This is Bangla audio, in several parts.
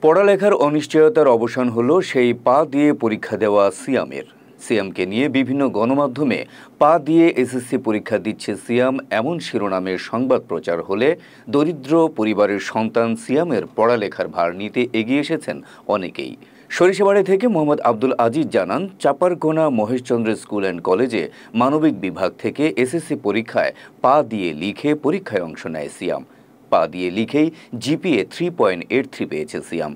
পড়ালেখার অনিশ্চয়তার অবসান হলো সেই পা দিয়ে পরীক্ষা দেওয়া সিয়ামের। সিয়ামকে নিয়ে বিভিন্ন গণমাধ্যমে পা দিয়ে এসএসসি পরীক্ষা দিচ্ছে সিয়াম এমন শিরোনামের সংবাদ প্রচার হলে দরিদ্র পরিবারের সন্তান সিয়ামের পড়ালেখার ভার নিতে এগিয়ে এসেছেন অনেকেই। সরিষাবাড়ি থেকে মোহাম্মদ আব্দুল আজিজ জানান, চাপারকোনা মহেশচন্দ্র স্কুল অ্যান্ড কলেজে মানবিক বিভাগ থেকে এসএসসি পরীক্ষায় পা দিয়ে লিখে পরীক্ষায় অংশ নেয় সিয়াম। পা দিয়ে লিখেই জিপিএ 3.83 পেয়েছে সিয়াম।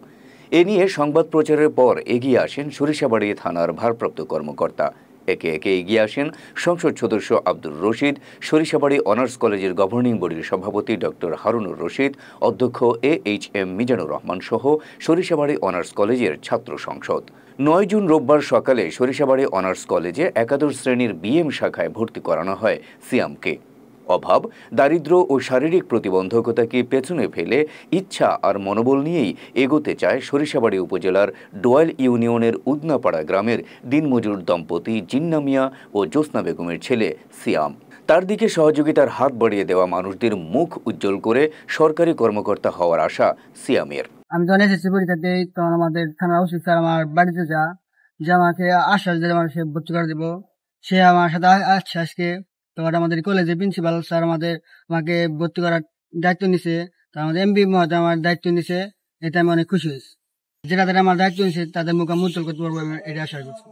এ নিয়ে সংবাদ প্রচারের পর এগিয়ে আসেন সরিষাবাড়ি থানার ভারপ্রাপ্ত কর্মকর্তা। একে একে এগিয়ে আসেন সংসদ সদস্য আব্দুর রশিদ, সরিষাবাড়ি অনার্স কলেজের গভর্নিং বডির সভাপতি ডক্টর হারুনুর রশিদ, অধ্যক্ষ AHM মিজানুর রহমান সহ সরিষাবাড়ি অনার্স কলেজের ছাত্র সংসদ। 9 জুন রোববার সকালে সরিষাবাড়ি অনার্স কলেজে একাদশ শ্রেণীর BM শাখায় ভর্তি করানো হয় সিয়ামকে। অভাব, দারিদ্র্য ও শারীরিক প্রতিবন্ধকতাকে পেছনে ফেলে ইচ্ছা আর মনোবল নিয়েই এগোতে চায় সরিষাবাড়ি উপজেলার ডোয়াল ইউনিয়নের উদনাপাড়া গ্রামের দিনমজুর দম্পতি জিন্না মিয়া ও জ্যোৎস্না বেগমের ছেলে সিয়াম। তার দিকে সহযোগিতার হাত বাড়িয়ে দেওয়া মানুষদের মুখ উজ্জ্বল করে সরকারি কর্মকর্তা হওয়ার আশা সিয়ামের। আমি যখন এসএসসি পরীক্ষা দিই তখন আমাদের থানার ওসি স্যার আমার বাড়িতে যে আমাকে আশ্বাস দিয়ে সে ভর্তি করে দেবো। সে আমার সাথে আসছে আজকে। তোমার আমাদের কলেজের প্রিন্সিপাল স্যার আমাকে ভর্তি করার দায়িত্ব নিছে। আমাদের MB মহোদয় আমার দায়িত্ব নিছে। এতে আমি অনেক খুশি হয়েছি। যারা আমার দায়িত্ব নিছে তাদের মুখ আমি উজ্জ্বল করতে পারবো, এটা আশা করছি।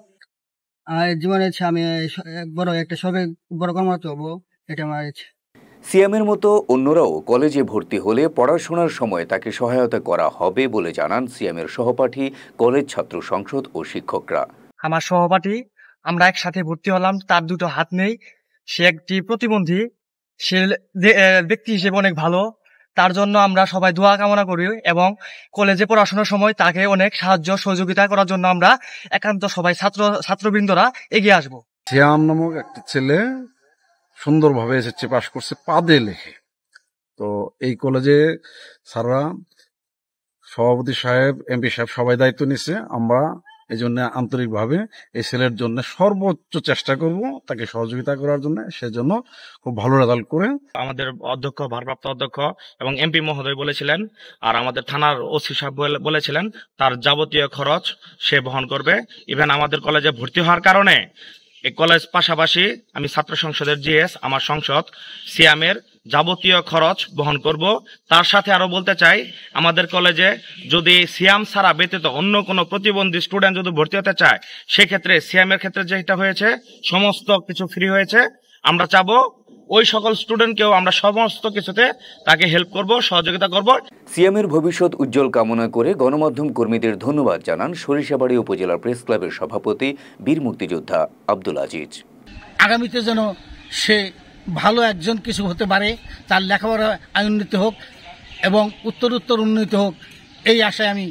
আমার জীবনে ইচ্ছা আমি বড় একটা সরকারি বড় কর্মরত হবো, এটা আমার ইচ্ছা। সিয়ামের মতো অন্যরাও কলেজে ভর্তি হলে পড়াশোনার সময় তাকে সহায়তা করা হবে বলে জানান সিয়ামের সহপাঠী, কলেজ ছাত্র সংসদ ও শিক্ষকরা। আমার সহপাঠী, আমরা একসাথে ভর্তি হলাম। তার দুটো হাত নেই, সে একটি প্রতিবন্ধী। সে ব্যক্তি হিসেবে অনেক ভালো। তার জন্য আমরা সবাই দোয়া কামনা করি এবং কলেজে পড়াশোনার সময় তাকে অনেক সাহায্য সহযোগিতা করার জন্য আমরা একান্ত সবাই ছাত্রবৃন্দরা এগিয়ে আসবো। সিয়াম নামক একটা ছেলে সুন্দরভাবে এসেছে, পাশ করছে পা দিয়ে লেখে। তো এই কলেজে স্যাররা, সভাপতি সাহেব, MP সাহেব সবাই দায়িত্ব নিচ্ছে। আমরা এই জন্য আন্তরিকভাবে এই ছেলের জন্য সর্বোচ্চ চেষ্টা করব তাকে সহযোগিতা করার জন্য। সেজন্য খুব ভালো রেজাল্ট করে আমাদের অধ্যক্ষ, ভারপ্রাপ্ত অধ্যক্ষ এবং MP মহোদয় বলেছিলেন, আর আমাদের থানার OC সাহেব বলেছিলেন তার যাবতীয় খরচ সে বহন করবে। ইভেন আমাদের কলেজে ভর্তি হওয়ার কারণে এই কলেজ পাশাপাশি আমি ছাত্র সংসদের GS, আমার সংসদ, সিয়ামের যাবতীয় খরচ বহন করব। তার সাথে আরো বলতে চাই, আমাদের কলেজে যদি সিয়াম ছাড়া ব্যতীত অন্য কোনো প্রতিবন্ধী স্টুডেন্ট যদি ভর্তি হতে চায়, সেক্ষেত্রে সিয়ামের ক্ষেত্রে যেটা হয়েছে সমস্ত কিছু ফ্রি হয়েছে। আমরা চাবো ওই সকল স্টুডেন্টকেও আমরা সমস্ত কিছুতে তাকে হেল্প করব, সহযোগিতা করব। সিয়ামের ভবিষ্যৎ উজ্জ্বল কামনা করে গণমাধ্যম কর্মীদের ধন্যবাদ জানান সরিষাবাড়ি উপজেলা প্রেস ক্লাবের সভাপতি বীর মুক্তিযোদ্ধা আব্দুল আজিজ। আগামীতে যেন সে ভালো একজন কিছু হতে পারে, তার লেখাপড়া উন্নতি হোক এবং উত্তরোত্তর উন্নতি হোক, এই আশায় আমি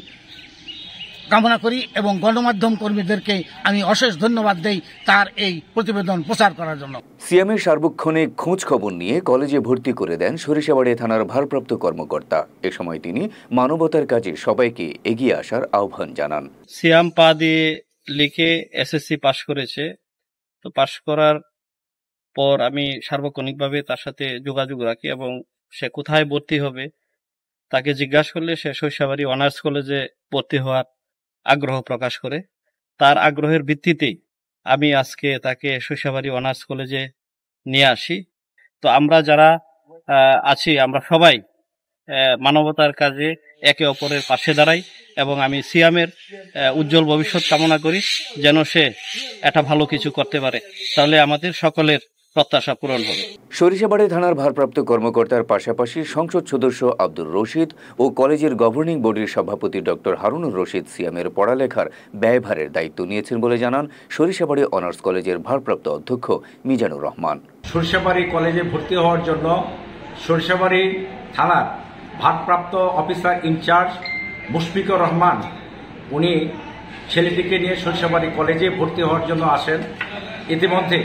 কামনা করি এবং গণমাধ্যম কর্মীদেরকে আমি অশেষ ধন্যবাদ দেই তার এই প্রতিবেদন প্রচার করার জন্য। সিয়ামের সার্বক্ষণিক খোঁজ খবর নিয়ে কলেজে ভর্তি করে দেন সরিষাবাড়ি থানার ভারপ্রাপ্ত কর্মকর্তা। এ সময় তিনি মানবতার কাজে সবাইকে এগিয়ে আসার আহ্বান জানান। সিয়াম পা দিয়ে লিখে SSC পাশ করেছে। তো পাশ করার পর আমি সার্বক্ষণিকভাবে তার সাথে যোগাযোগ রাখি এবং সে কোথায় ভর্তি হবে তাকে জিজ্ঞাসা করলে সে সরিষাবাড়ি অনার্স কলেজে ভর্তি হওয়ার আগ্রহ প্রকাশ করে। তার আগ্রহের ভিত্তিতেই আমি আজকে তাকে সরিষাবাড়ি অনার্স কলেজে নিয়ে আসি। তো আমরা যারা আছি আমরা সবাই মানবতার কাজে একে অপরের পাশে দাঁড়াই এবং আমি সিয়ামের উজ্জ্বল ভবিষ্যৎ কামনা করি, যেন সে একটা ভালো কিছু করতে পারে, তাহলে আমাদের সকলের প্রত্যাশা পূরণ হবে। সরিষাবাড়ি থানার ভারপ্রাপ্ত কর্মকর্তার পাশাপাশি সংসদ সদস্য আব্দুর রশিদ ও কলেজের গভর্নিং বডির সভাপতি ডক্টর হারুনুর রশিদ সিয়ামের পড়ালেখার ব্যয়ভারের দায়িত্ব নিয়েছেন বলে জানান সরিষাবাড়ি অনার্স কলেজের ভারপ্রাপ্ত অধ্যক্ষ মিজানুর রহমান। সরিষাবাড়ি কলেজে ভর্তি হওয়ার জন্য সরিষাবাড়ি থানার ভারপ্রাপ্ত অফিসার ইনচার্জ মুশফিকুর রহমান, উনি ছেলেটিকে নিয়ে সরিষাবাড়ি কলেজে ভর্তি হওয়ার জন্য আসেন। ইতিমধ্যে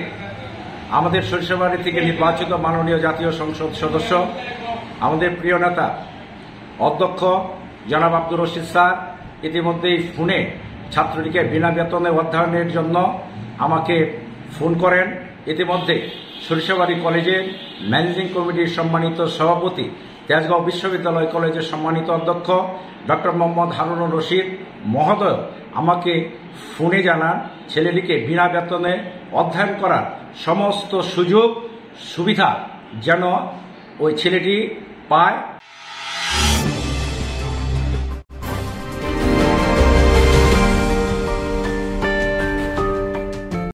আমাদের সরিষাবাড়ি থেকে নির্বাচিত মাননীয় জাতীয় সংসদ সদস্য, আমাদের প্রিয় নেতা অধ্যক্ষ জনাব আব্দুর রশিদ স্যার ইতিমধ্যেই ফোনে ছাত্রটিকে বিনা বেতনে অধ্যয়নের জন্য আমাকে ফোন করেন। ইতিমধ্যে সরিষাবাড়ি কলেজের ম্যানেজিং কমিটির সম্মানিত সভাপতি তেজগাঁও বিশ্ববিদ্যালয় কলেজের সম্মানিত অধ্যক্ষ ডক্টর মোহাম্মদ হারুনুর রশিদ মহোদয় আমাকে ফোনে জানান ছেলেটিকে বিনা বেতনে অধ্যয়ন করার সমস্ত সুযোগ সুবিধা যেন ওই ছেলেটি পায়